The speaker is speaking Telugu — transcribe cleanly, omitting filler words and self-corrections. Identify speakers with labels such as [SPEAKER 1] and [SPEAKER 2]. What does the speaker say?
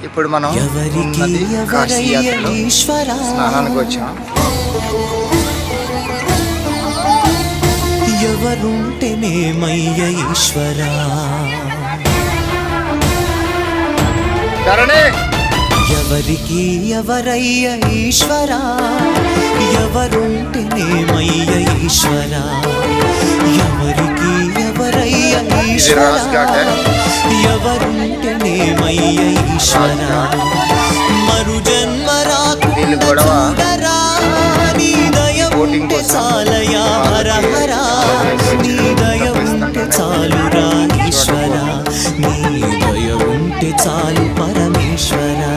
[SPEAKER 1] ఇప్పుడు మనం ఉన్నది కాశీ యాత్రలో స్నానానికి వచ్చాం.
[SPEAKER 2] ఎవరుంటేనేమయ్య ఈశ్వరా, ఎవరికి ఎవరయ్య ఈశ్వరా, ఎవరుంటేనేమయ్య ఈశ్వరా, ఎవరికి ఎవరయ్య ఈశ్వరా, ఎవరుంటేనేమయ్య ఈశ్వరా, మరు జన్మ రాకుండరా, నీ దయ ఉంటే చాలయా హర హర, నీ దయ ఉంటే చాలురా ఈశ్వరా, నీ దయ ఉంటే చాలు పరమేశ్వరా.